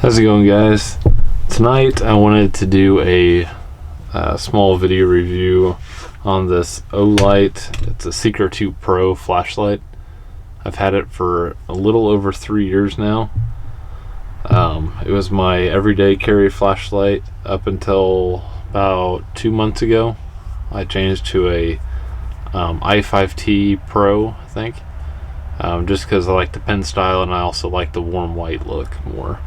How's it going, guys? Tonight I wanted to do a small video review on this Olight. It's a Seeker 2 Pro flashlight. I've had it for a little over 3 years now. It was my everyday carry flashlight up until about 2 months ago. I changed to a i5T Pro, I think, just because I like the pen style and I also like the warm white look more.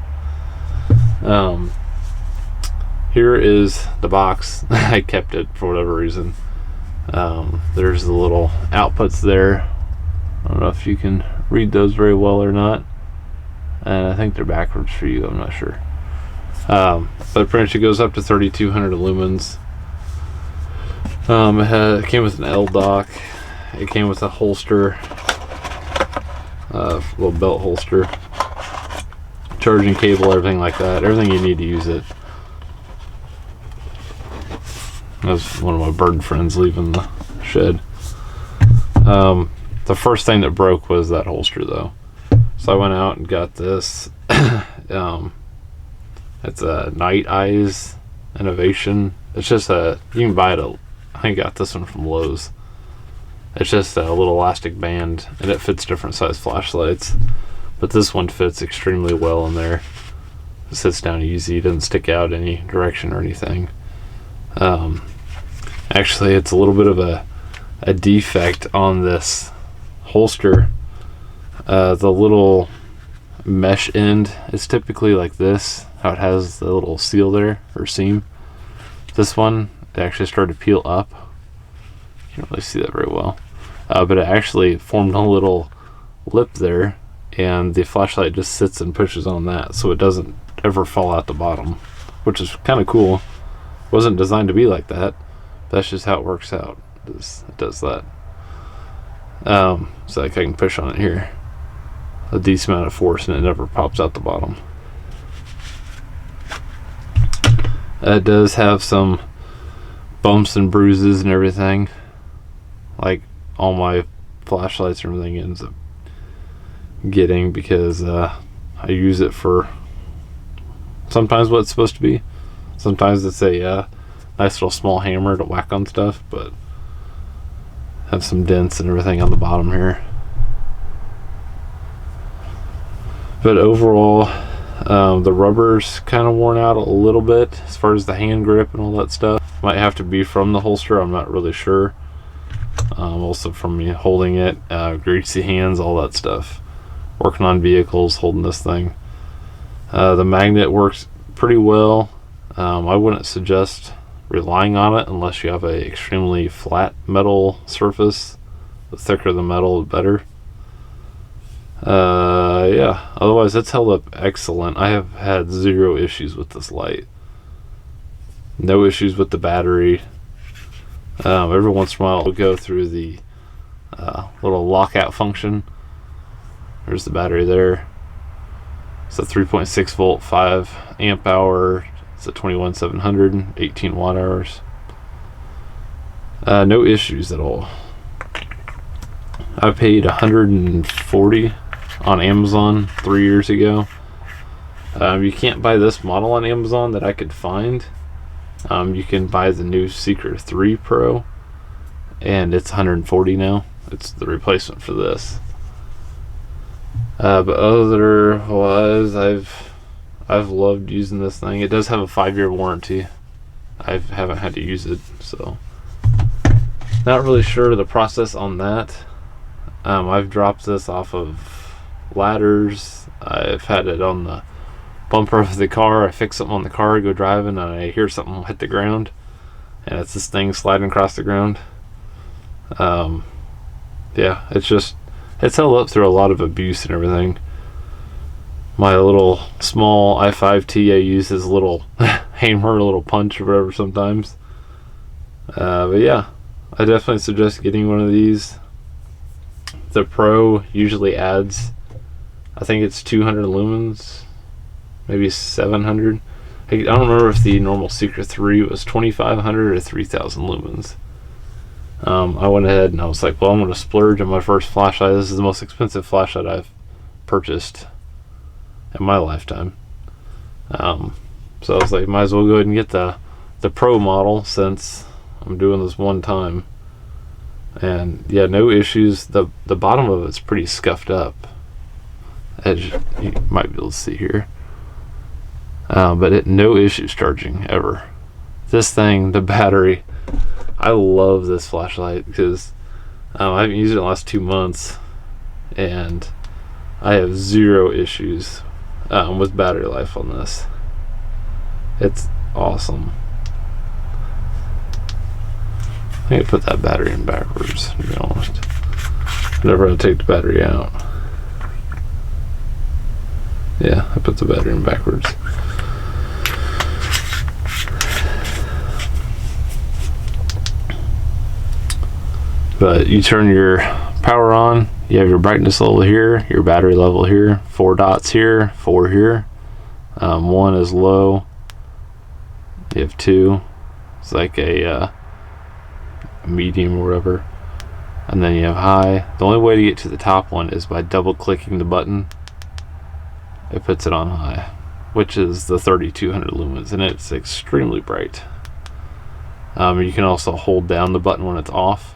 Here is the box. I kept it for whatever reason. There's the little outputs there. I don't know if you can read those very well or not, and I think they're backwards for you, I'm not sure. But pretty much it goes up to 3200 lumens. It came with an L dock. It came with a holster, little belt holster, charging cable, everything like that, everything you need to use it. That was one of my bird friends leaving the shed. The first thing that broke was that holster, though, so I went out and got this. It's a Night Eyes Innovation. It's just you can buy it I got this one from Lowe's. It's just a little elastic band and it fits different size flashlights, but this one fits extremely well in there. It sits down easy, doesn't stick out any direction or anything. Actually, it's a little bit of a defect on this holster. The little mesh end is typically like this, how it has the little seal there, or seam. This one, it actually started to peel up. You can't really see that very well, but it actually formed a little lip there, and the flashlight just sits and pushes on that, so it doesn't ever fall out the bottom, which is kind of cool. It wasn't designed to be like that. That's just how it works out. It does that. So like I can push on it here a decent amount of force and it never pops out the bottom. It does have some bumps and bruises and everything, like all my flashlights and everything ends up getting, because I use it for sometimes what it's supposed to be. Sometimes it's a nice little small hammer to whack on stuff, but have some dents and everything on the bottom here. But overall, the rubber's kind of worn out a little bit as far as the hand grip and all that stuff. Might have to be from the holster, I'm not really sure. Also from me holding it, greasy hands, all that stuff. Working on vehicles, holding this thing. The magnet works pretty well. I wouldn't suggest relying on it unless you have a extremely flat metal surface. The thicker the metal, the better. Yeah, otherwise it's held up excellent. I have had zero issues with this light. No issues with the battery. Every once in a while we'll go through the little lockout function. There's the battery there. It's a 3.6 volt 5 amp hour. It's a 21700, 18 watt hours. No issues at all. I paid $140 on Amazon 3 years ago. You can't buy this model on Amazon that I could find. You can buy the new Seeker 3 Pro, and it's $140 now. It's the replacement for this. But otherwise, I've loved using this thing. It does have a 5-year warranty. I haven't had to use it, so not really sure of the process on that. I've dropped this off of ladders. I've had it on the bumper of the car. I fix something on the car, go driving, and I hear something hit the ground, and it's this thing sliding across the ground. Yeah, it's held up through a lot of abuse and everything. My little small i5T I use as a little hammer, a little punch or whatever sometimes. But yeah, I definitely suggest getting one of these. The Pro usually adds, I think it's 200 lumens, maybe 700. I don't remember if the normal Seeker 3 was 2500 or 3000 lumens. I went ahead and I was like, well, I'm going to splurge on my first flashlight. This is the most expensive flashlight I've purchased in my lifetime. So I was like, might as well go ahead and get the Pro model since I'm doing this one time. And yeah, no issues. The bottom of it's pretty scuffed up, as you might be able to see here. But no issues charging ever. This thing, the battery, I love this flashlight because I haven't used it in the last 2 months, and I have 0 issues with battery life on this. It's awesome. I think I put that battery in backwards, to be honest. I'm never going to take the battery out. Yeah, I put the battery in backwards. But you turn your power on, you have your brightness level here, your battery level here, 4 dots here, 4 here. 1 is low. You have 2. It's like a medium or whatever. And then you have high. The only way to get to the top one is by double clicking the button. It puts it on high, which is the 3200 lumens, and it's extremely bright. You can also hold down the button when it's off,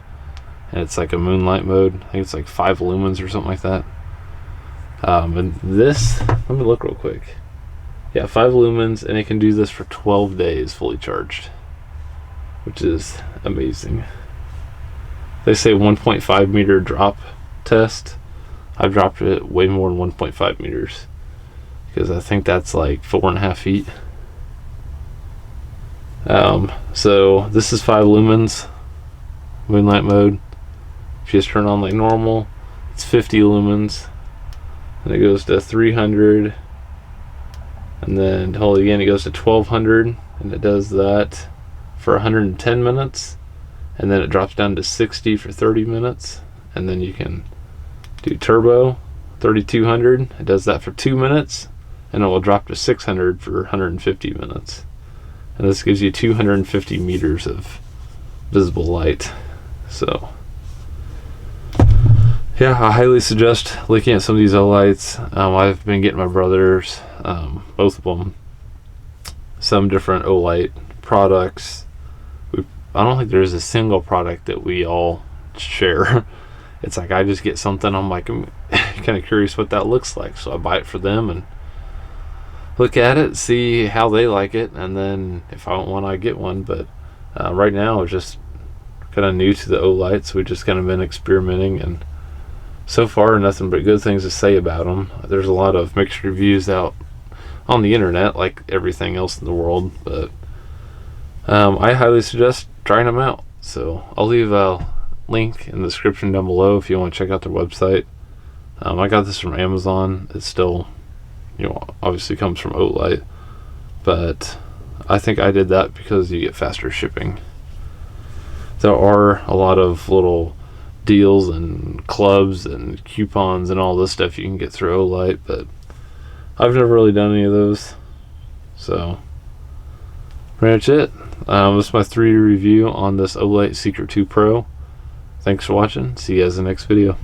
and it's like a moonlight mode. I think it's like 5 lumens or something like that. And this, let me look real quick. Yeah, 5 lumens, and it can do this for 12 days fully charged, which is amazing. They say 1.5 meter drop test. I've dropped it way more than 1.5 meters because I think that's like 4.5 feet. So this is 5 lumens, moonlight mode. If you just turn on like normal, it's 50 lumens, and it goes to 300, and then hold it again, it goes to 1200, and it does that for 110 minutes, and then it drops down to 60 for 30 minutes, and then you can do turbo 3200. It does that for 2 minutes, and it will drop to 600 for 150 minutes, and this gives you 250 meters of visible light. So yeah, I highly suggest looking at some of these Olights. I've been getting my brothers, both of them, some different Olight products. I don't think there's a single product that we all share. It's like I just get something, I'm like, I'm kind of curious what that looks like, so I buy it for them and look at it, see how they like it, and then if I want one, I get one. But right now it's just kind of new to the Olight, so we've just kind of been experimenting, and so far nothing but good things to say about them. There's a lot of mixed reviews out on the internet, like everything else in the world, but I highly suggest trying them out. So I'll leave a link in the description down below if you want to check out their website. I got this from Amazon. It's still, obviously comes from Olight, but I think I did that because you get faster shipping. There are a lot of little deals and clubs and coupons and all this stuff you can get through Olight, but I've never really done any of those. So pretty much it. This is my 3D review on this Olight Secret 2 Pro. Thanks for watching. See you guys in the next video.